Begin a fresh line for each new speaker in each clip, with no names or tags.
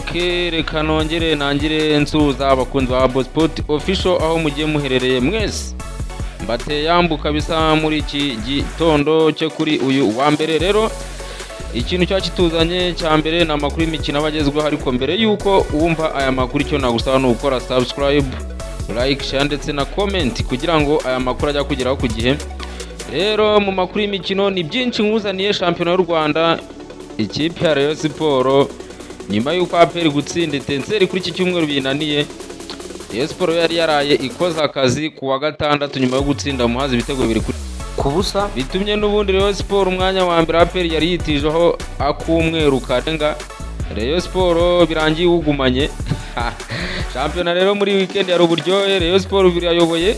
Reka nongere nangire nsuza abakunzi ba Abo Sport Official aho mugiye muherereye mwese mbate yambuka bisa muri iki gitondo cyo kuri uyu wa mbere. Rero ikintu cyakituzanye cya mbere na makuru y'imikino abagezweho, ariko mbere yuko wumva aya makuru cyo nagusaba no gukora subscribe, like, share ndetse na comment kugira ngo aya makuru ajya kugeraho ku gihe. Rero mu makuru y'imikino ni byinshi nkuzaniye. Shampiyona y'u Rwanda, ikipe ya Rayon Sport nyuma y'uko APR gutsinda Etincelles kuri iki cyumweru binaniye, Rayon Sport yari yaraye ikoze akazi ku wa gatandatu nyuma yo gutsinda Muhazi ibitego bibiri ku busa, bitumye n'ubundi Rayon Sport umwanya wa mbere APR yari yitijeho akumweru karenga. Rayon Sport birangiye ugumanye shampiyona. Rero muri weekend yari uburyohe, Rayon Sport birayoboye,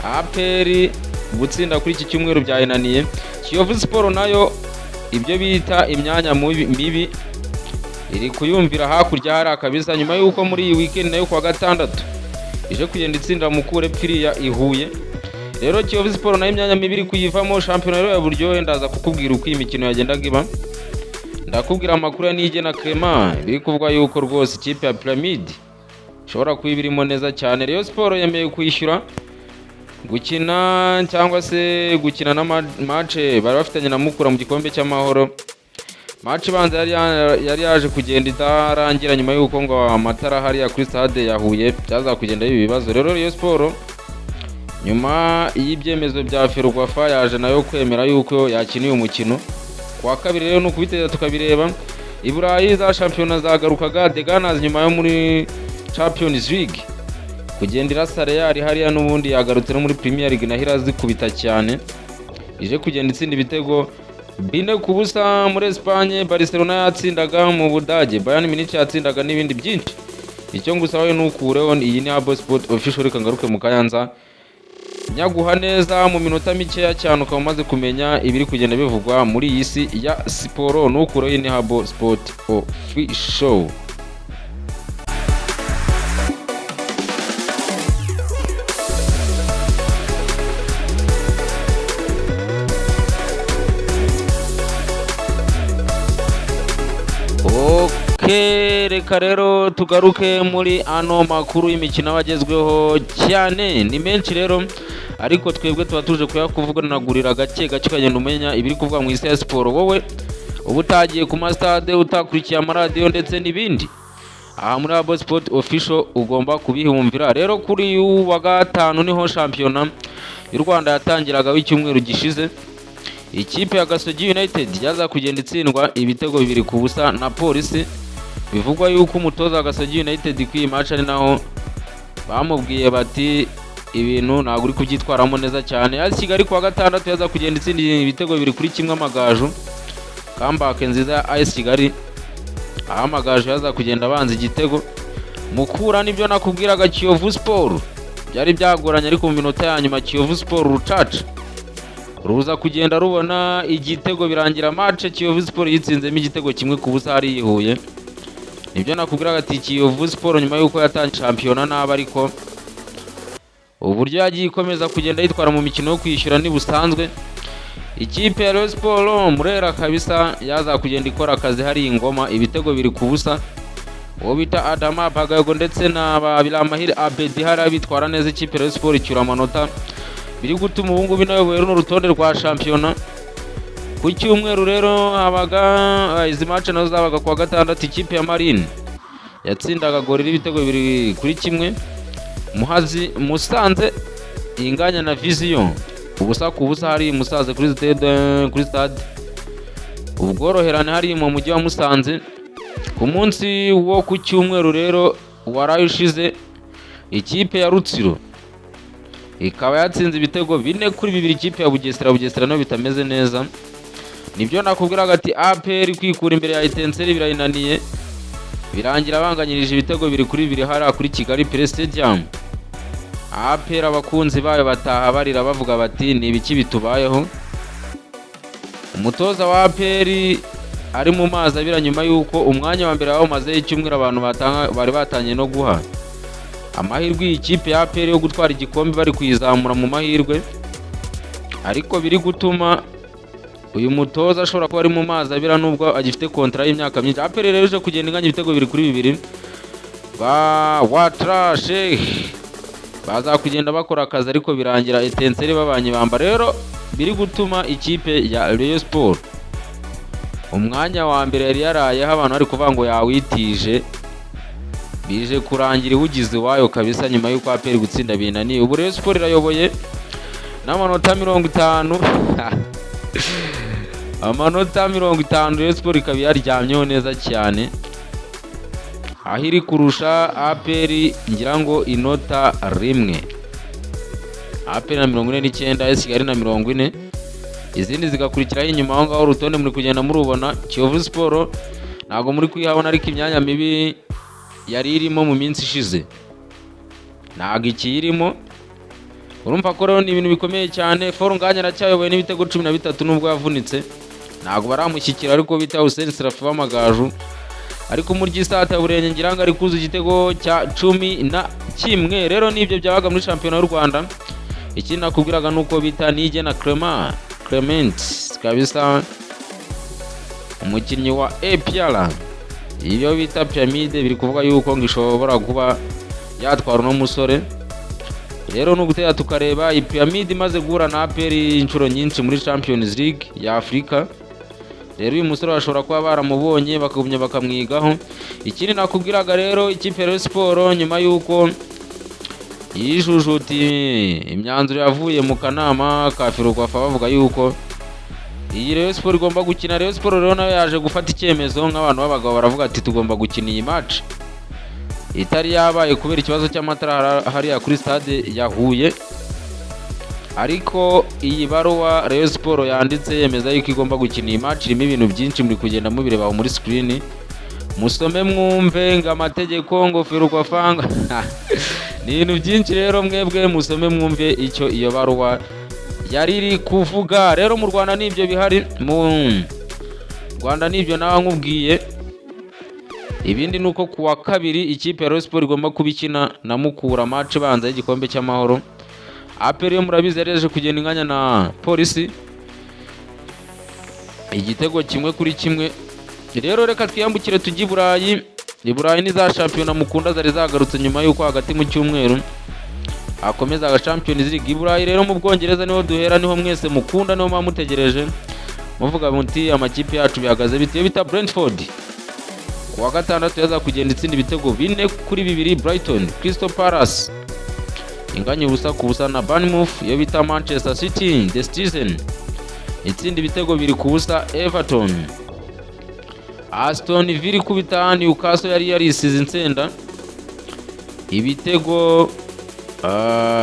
APR gutsinda kuri iki cyumweru byayinaniye. Kiyovu Sport nayo ibyo bita imyanya mibi iri kuyumvira hakurya hari akabisa, nyuma y'uko muri iyi weekend nayo kwa gatandatu ije kugenda itsindira Mukure Pfiriya ihuye. Rero Kiyovu Sport nayo imyanya mibi iri kuyivamo. Shampiyona rero ya buryohe ndaza kukubwira uko imikino yagendaga iba, ndakubwira amakuru ya Nige na Clement biri kuvuga yuko rwose ikipe ya Pyramid ishobora kuba irimo neza cyane. Rayon Sport yemeye kwishyura gukina cyangwa se gukina na match bari bafitanye na Mukura mu gikombe cy'amahoro. Match banza yari yaje kugenda itarangira nyuma y'uko ngo amatara hariya kuri stade yahuye byaza kugenda ibibazo. Rero Rayon Sport nyuma y'ibyemezo bya Ferwafa yaje nayo kwemera yuko yakiniye umukino kwa kabiri. Rero nuko biteza tukabireba i Burayi za shampiyona zagarukaga. The Gunners nyuma yo muri Champions League kugendera sare yari hariya n'ubundi yagarutse no muri Premier League naho irazikubita cyane, ije kugenda itsinda ibitego 4-0 muri Espagne. Barcelona yatsindaga mu Budage, Bayern Munich yatsindaga n'ibindi byinshi. Icyo ngusawe nukureho iyi ni Abo Sport Official. Reka ngaruke mu Kayanza nyaguha neza mu minota mikeya cyane ukaba umaze kumenya ibiri kugenda bivugwa muri iyi si ya siporo. Nukureho iyi ni Abo Sport Official. Reka rero tugaruke muri ano makuru y'imikino abagezweho cyane. Ni menshi rero, ariko twebwe tuba tuje kuyakuvuganagurira gake gake ukagenda umenya ibiri kuvuga mu isi ya siporo. Wowe uba utagiye ku mastade, utakurikiye amaradiyo ndetse n'ibindi, aha muri Abo Sport Official ugomba kubihumvira. Rero kuri uyu wa gatanu niho shampiyona y'u Rwanda yatangiraga w'icyumweru gishize. Ikipe ya Gasogi United yaza kugenda itsindwa ibitego 2-0 na Polisi. Bivugwa yuko umutoza wa Gasogi United kuri match ari naho bamubwiye bati ibintu ntabwo uri kubyitwaramo neza cyane. ya Kigali kwa gatandatu yaza kugenda itsinda ibitego 2-1 Amagaju. Comeback nziza ya AS Kigali, Amagaju yaza kugenda abanza igitego. Mukura nibyo nakubwiraga, Kiyovu Sport byari byagoranye, ariko mu minota ya nyuma Kiyovu Sport rucaca ruza kugenda rubona igitego birangira match Kiyovu Sport yitsinzemo igitego 1-0 hari yihuye. Nibyo nakubwiraga ati Kiyovu Sport nyuma y'uko yatangiye shampiyona naba, ariko uburyo yagiye ikomeza kugenda yitwara mu mikino yo kwishyura ni busanzwe. Ikipe ya Rayon Sport Murera kabisa yaza kugenda ikora akazi hari ingoma ibitego 2-0. uwo bita Adama Bagayogo ndetse na Biramahire Abedi hari bitwara neza. Ikipe ya Rayon Sport icyura amanota biri gutuma ubungu binayoboye n'urutonde rwa shampiyona. Ku cyumweru rero habaga izi match nazo zabaga kwa gatandatu. Ikipe ya Marine yatsindaga Gorira ibitego 2-1. Musanze inganya na Vision ubusa ku busa hari Musanze kuri stade. Ubworoherane hari mu mujyi wa Musanze. Ku munsi wo ku cyumweru rero waraye ushize, ikipe ya Rutsiro ikaba yatsinze ibitego 4-2 ikipe ya Bugesera no bitameze neza. Nibyo nakubwiraga ati APR kwikura imbere ya Etincelles birayinaniye, birangira banganyirije ibitego 2-2 hari kuri Kigali Play Stadium. APR abakunzi bayo bataha barira bavuga bati ni ibiki bitubayeho. Umutoza wa APR ari mu mazi abira nyuma y'uko umwanya wa mbere wamaze icyumweru abantu bari batanye no guha amahirwe ikipe ya APR yo gutwara igikombe bari kuyizamura mu mahirwe, ariko biri gutuma uyu mutoza ashobora kuba ari mu mazi abira nubwo agifite kontra y'imyaka myinshi. APR rero ije kugenda inganya ibitego 2-2 ba watrashe baza kugenda bakora akazi ariko birangira Etincelle babanye bamba. Rero biri gutuma ikipe ya Rayon Sport umwanya wa mbere yari yarayeho abantu bari kuvuga ngo yawitije, bije kurangira ugize wayo kabisa nyuma y'uko APR gutsinda binaniye. Ubu Rayon Sport irayoboye n'amanota 50 amanota 50. Rayon Sport ikaba yaryamyeho neza cyane, aho iri kurusha APR ngira ngo inota rimwe. APR na 49, AS Kigali na 40, izindi zigakurikiraho inyuma. Aho ngaho urutonde muri kugenda murubona. Kiyovu Sport ntago muri kwihabona, ariko imyanya mibi yari irimo mu minsi ishize ntago ikirimo. Urumva ko rero ni ibintu bikomeye cyane. Forunganya aracyayoboye n'ibitego 13 nubwo yavunitse, ntago baramushyikira ariko bita Hussein Serafi w'amagaju, ariko muri gisata burenge ngira ngo ari kuza igitego cya 11. Rero nibyo byabaga muri shampiyona y'u Rwanda. Ikindi nakubwiraga nuko bita Nige na Clement kabisa, umukinnyi wa APR, iyo bita Pyramide, biri kuvuga yuko ngishobora kuba yatwara no musore. Rero nugutera tukareba Pyramide imaze guhura na APR inshuro nyinshi muri Champions League ya Afrika. Rero uyu musore bashobora kuba baramubonye bakagumya bakamwigaho. Ikindi nakubwiraga rero ikipe ya Rayon Sport nyuma yuko yijujuti imyanzuro yavuye mu kanama ka Ferwafa bavuga yuko iyi Rayon Sport igomba gukina. Rayon Sport rero nayo yaje gufata icyemezo nk'abantu b'abagabo, baravuga ati tugomba gukina iyi match itari yabaye kubera ikibazo cy'amatara hariya kuri stade ya Huye. Ariko iyi baruwa Rayon Sport yanditse yemeza yuko igomba gukina iyi match, irimo ibintu byinshi muri kugenda mubireba muri screen, musome mwumve ngo amategeko ngo Ferwafa ni ibintu byinshi. Rero mwebwe musome mwumve icyo iyo baruwa yari iri kuvuga. Rero mu Rwanda nibyo bihari, mu Rwanda nibyo nawe nkubwiye. Ibindi nuko kuwa kabiri ikipe ya Rayon Sport igomba kubikina na Mukura match banza y'igikombe cy'amahoro. APR yo murabizi yareje kugenda inganya na Polisi igitego 1-1. Rero reka twiyambukire tujye i Burayi ni za shampiyona mukunda zari zagarutse nyuma yuko hagati mu cyumweru akomeza aga Champions League. I Burayi rero mu Bwongereza niho duhera, niho mwese mukunda, niho mutegereje muvuga muti amakipe yacu bihagaze bitiye. Bita Brentford kuwa gatandatu yaza kugenda itsinda ibitego 4-2 Brighton. Crystal Palace inganya ubusa ku busa na Bournemouth. Iyo bita Manchester City the Citizen itsinda ibitego 2-0 Everton. Aston Villa kubita Newcastle yari yarisize insenda ibitego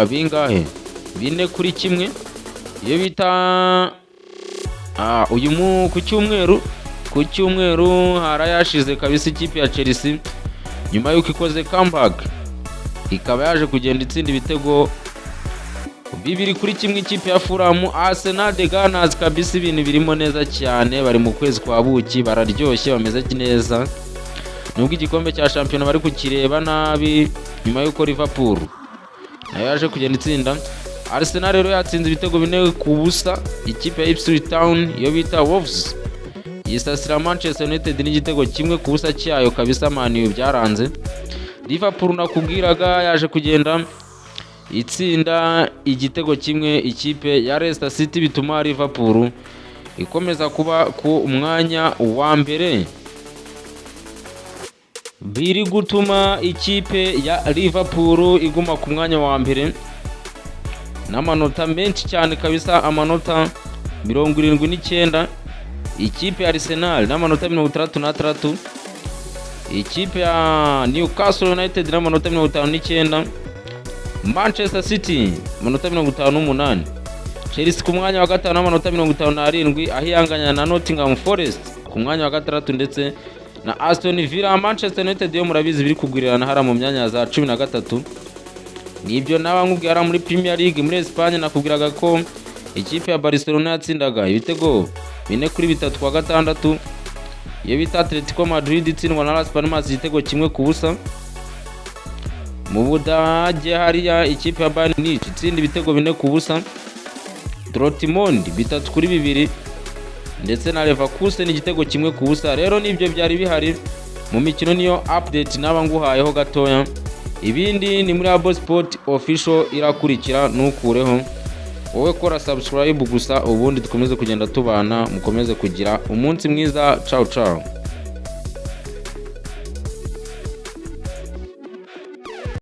bingahe 4-1. Iyo bita uyu ku cyumweru harayashize kabisa ikipe ya Chelsea nyuma yuko ikoze comeback ikaba yaje kugenda itsinda ibitego 2-1 ikipe ya Fulham. Arsenal de Gunners kabisa ibintu birimo neza cyane, bari mu kwezi kwa buki, bararyoshye, bameze neza. Nubwo igikombe cya shampiyona bari kukireba nabi nyuma yuko Liverpool nayo yaje kugenda itsinda. Arsenal rero yatsinze ibitego 4-0 ikipe ya Ipswich Town. Iyo bita Wolves yisasira Manchester United n'igitego 1-0 cyayo kabisa, Man U byaranze. Liverpool nakubwiraga yaje kugenda itsinda igitego 1 ikipe ya Leicester City, bituma Liverpool ikomeza kuba ku mwanya wa mbere. Biri gutuma ikipe ya Liverpool iguma ku mwanya wa mbere n'amanota menshi cyane kabisa, amanota 79. Ikipe ya Arsenal n'amanota 63, ikipe ya Newcastle United n'amanota 59, Manchester City amanota 58, Chelsea ku mwanya wa gatanu n'amanota 57, aho ihanganya na Nottingham Forest ku mwanya wa gatandatu, ndetse na Aston Villa. Manchester United yo murabizi biri kugwirirana hara mu myanya za 13. Nibyo nawe nkubwira muri Premier League muri Espagne nakubwiraga ko ikipe ya Barcelona yatsindaga ibitego 4-3 kwa gatandatu. Iyo bita Atletico Madrid itsindwa na Las Palmas igitego 1-0. Mu Budage hariya ikipe ya Bayern Munich itsinda ibitego 4-0. Dortmund 3-2 ndetse na Leverkusen igitego kimwe ku busa. Rero nibyo byari bihari mu mikino, niyo update naba nguhayeho gatoya. Ibindi ni muri Abo Sport official irakurikira, nukureho wowe kora subscribe gusa, ubundi dukomeze kugenda tubana, mukomeze kugira umunsi mwiza. Ciao ciao.